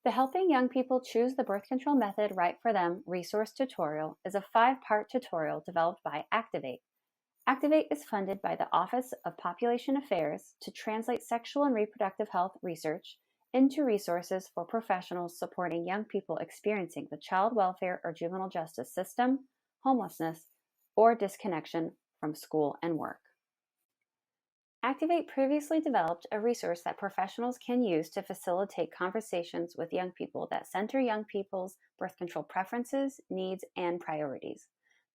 The Helping Young People Choose the Birth Control Method Right for Them resource tutorial is a 5-part tutorial developed by Activate. Activate is funded by the Office of Population Affairs to translate sexual and reproductive health research into resources for professionals supporting young people experiencing the child welfare or juvenile justice system, homelessness, or disconnection from school and work. Activate previously developed a resource that professionals can use to facilitate conversations with young people that center young people's birth control preferences, needs, and priorities.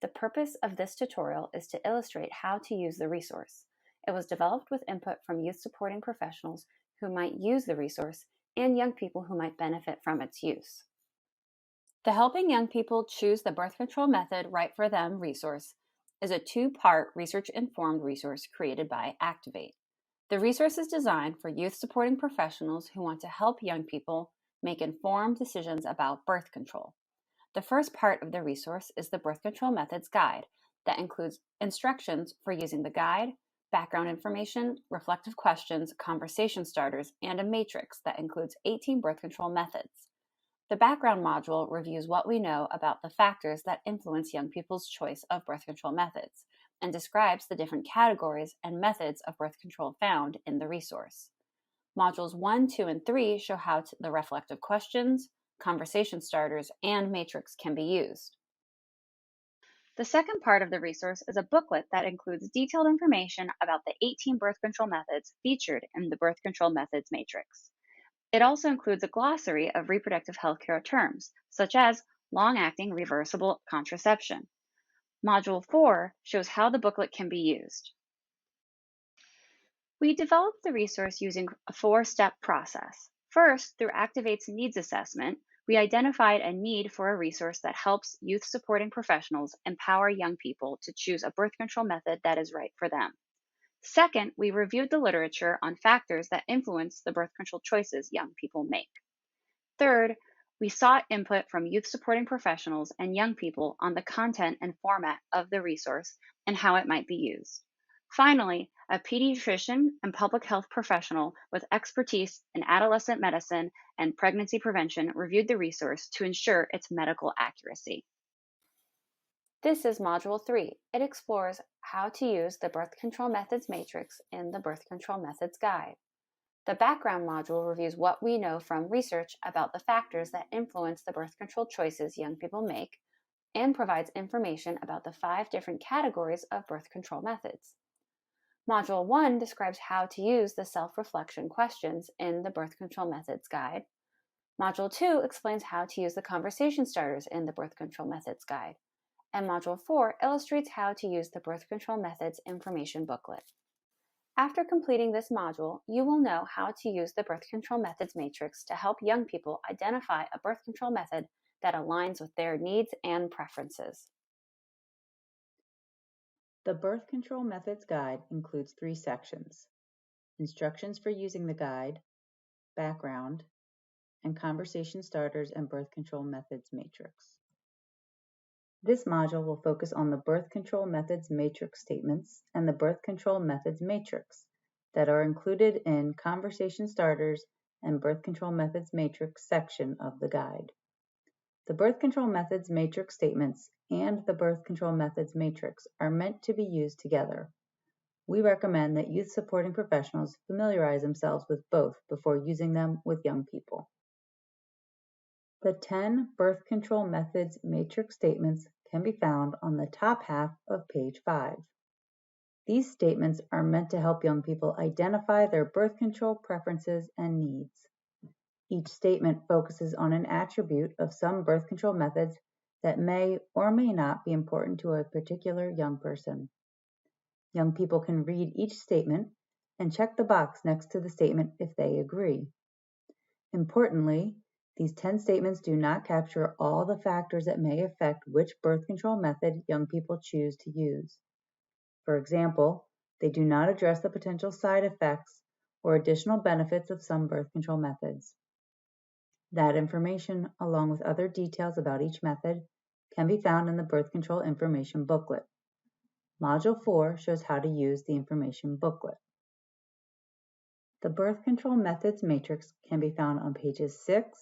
The purpose of this tutorial is to illustrate how to use the resource. It was developed with input from youth supporting professionals who might use the resource and young people who might benefit from its use. The Helping Young People Choose the Birth Control Method Right for Them resource is a 2-part research-informed resource created by Activate. The resource is designed for youth-supporting professionals who want to help young people make informed decisions about birth control. The first part of the resource is the Birth Control Methods Guide that includes instructions for using the guide, background information, reflective questions, conversation starters, and a matrix that includes 18 birth control methods. The background module reviews what we know about the factors that influence young people's choice of birth control methods and describes the different categories and methods of birth control found in the resource. Modules 1, 2, and 3 show how the reflective questions, conversation starters, and matrix can be used. The second part of the resource is a booklet that includes detailed information about the 18 birth control methods featured in the birth control methods matrix. It also includes a glossary of reproductive healthcare terms, such as long-acting reversible contraception. Module 4 shows how the booklet can be used. We developed the resource using a 4-step process. First, through Activate's needs assessment, we identified a need for a resource that helps youth supporting professionals empower young people to choose a birth control method that is right for them. Second, we reviewed the literature on factors that influence the birth control choices young people make. Third, we sought input from youth supporting professionals and young people on the content and format of the resource and how it might be used. Finally, a pediatrician and public health professional with expertise in adolescent medicine and pregnancy prevention reviewed the resource to ensure its medical accuracy. This is Module 3. It explores how to use the Birth Control Methods Matrix in the Birth Control Methods Guide. The background module reviews what we know from research about the factors that influence the birth control choices young people make and provides information about the 5 different categories of birth control methods. Module 1 describes how to use the self-reflection questions in the Birth Control Methods Guide. Module 2 explains how to use the conversation starters in the Birth Control Methods Guide. And Module 4 illustrates how to use the Birth Control Methods information booklet. After completing this module, you will know how to use the Birth Control Methods Matrix to help young people identify a birth control method that aligns with their needs and preferences. The Birth Control Methods Guide includes 3 sections: instructions for using the guide, background, and conversation starters and birth control methods matrix. This module will focus on the birth control methods matrix statements and the birth control methods matrix that are included in conversation starters and birth control methods matrix section of the guide. The birth control methods matrix statements and the birth control methods matrix are meant to be used together. We recommend that youth supporting professionals familiarize themselves with both before using them with young people. The 10 birth control methods matrix statements can be found on the top half of page 5. These statements are meant to help young people identify their birth control preferences and needs. Each statement focuses on an attribute of some birth control methods that may or may not be important to a particular young person. Young people can read each statement and check the box next to the statement if they agree. Importantly, these 10 statements do not capture all the factors that may affect which birth control method young people choose to use. For example, they do not address the potential side effects or additional benefits of some birth control methods. That information, along with other details about each method, can be found in the Birth Control Information Booklet. Module 4 shows how to use the information booklet. The Birth Control Methods Matrix can be found on pages 6,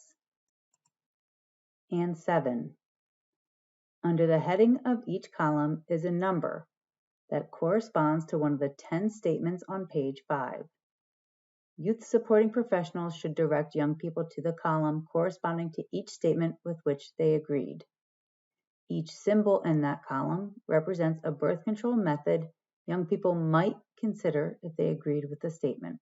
and 7. Under the heading of each column is a number that corresponds to one of the 10 statements on page 5. Youth supporting professionals should direct young people to the column corresponding to each statement with which they agreed. Each symbol in that column represents a birth control method young people might consider if they agreed with the statement.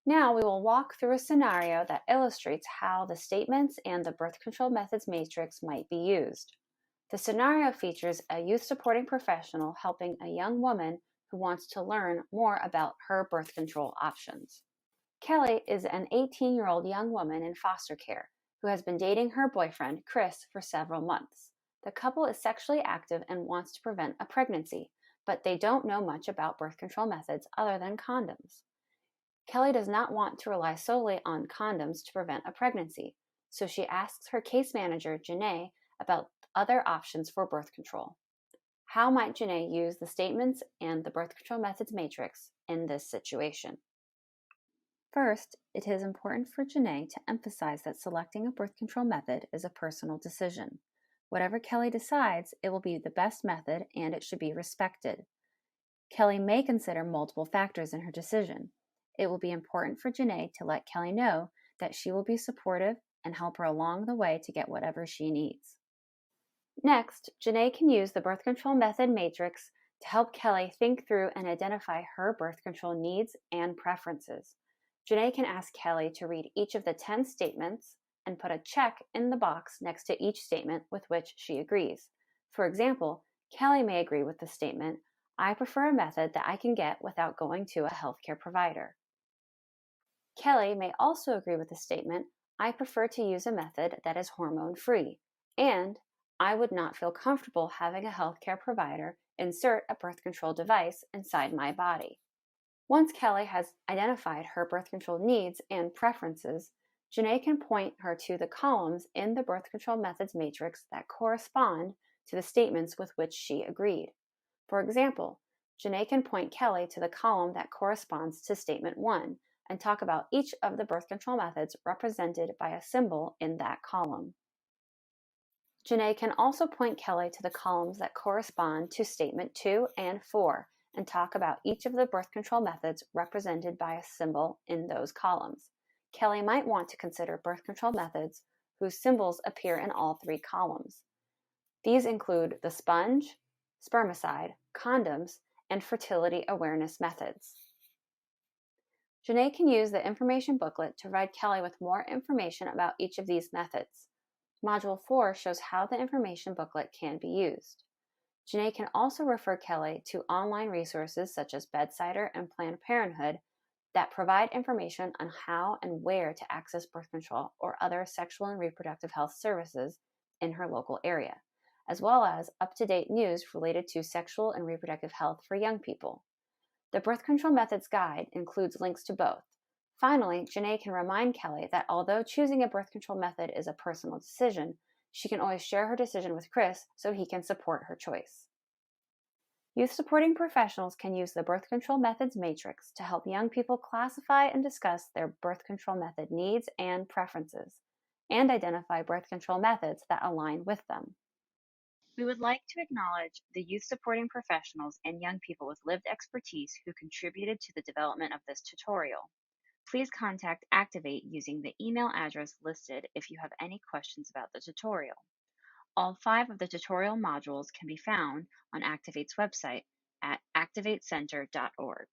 Now we will walk through a scenario that illustrates how the statements and the birth control methods matrix might be used. The scenario features a youth supporting professional helping a young woman who wants to learn more about her birth control options. Kelly is an 18-year-old young woman in foster care who has been dating her boyfriend, Chris, for several months. The couple is sexually active and wants to prevent a pregnancy, but they don't know much about birth control methods other than condoms. Kelly does not want to rely solely on condoms to prevent a pregnancy, so she asks her case manager, Janae, about other options for birth control. How might Janae use the statements and the birth control methods matrix in this situation? First, it is important for Janae to emphasize that selecting a birth control method is a personal decision. Whatever Kelly decides, it will be the best method and it should be respected. Kelly may consider multiple factors in her decision. It will be important for Janae to let Kelly know that she will be supportive and help her along the way to get whatever she needs. Next, Janae can use the birth control method matrix to help Kelly think through and identify her birth control needs and preferences. Janae can ask Kelly to read each of the 10 statements and put a check in the box next to each statement with which she agrees. For example, Kelly may agree with the statement, "I prefer a method that I can get without going to a healthcare provider." Kelly may also agree with the statement, "I prefer to use a method that is hormone-free," and "I would not feel comfortable having a healthcare provider insert a birth control device inside my body." Once Kelly has identified her birth control needs and preferences, Janae can point her to the columns in the birth control methods matrix that correspond to the statements with which she agreed. For example, Janae can point Kelly to the column that corresponds to statement 1 and talk about each of the birth control methods represented by a symbol in that column. Janae can also point Kelly to the columns that correspond to statement 2 and 4 and talk about each of the birth control methods represented by a symbol in those columns. Kelly might want to consider birth control methods whose symbols appear in all 3 columns. These include the sponge, spermicide, condoms, and fertility awareness methods. Janae can use the information booklet to provide Kelly with more information about each of these methods. Module 4 shows how the information booklet can be used. Janae can also refer Kelly to online resources such as Bedsider and Planned Parenthood that provide information on how and where to access birth control or other sexual and reproductive health services in her local area, as well as up-to-date news related to sexual and reproductive health for young people. The Birth Control Methods Guide includes links to both. Finally, Janae can remind Kelly that although choosing a birth control method is a personal decision, she can always share her decision with Chris so he can support her choice. Youth supporting professionals can use the Birth Control Methods Matrix to help young people classify and discuss their birth control method needs and preferences, and identify birth control methods that align with them. We would like to acknowledge the youth supporting professionals and young people with lived expertise who contributed to the development of this tutorial. Please contact Activate using the email address listed if you have any questions about the tutorial. All 5 of the tutorial modules can be found on Activate's website at activatecenter.org.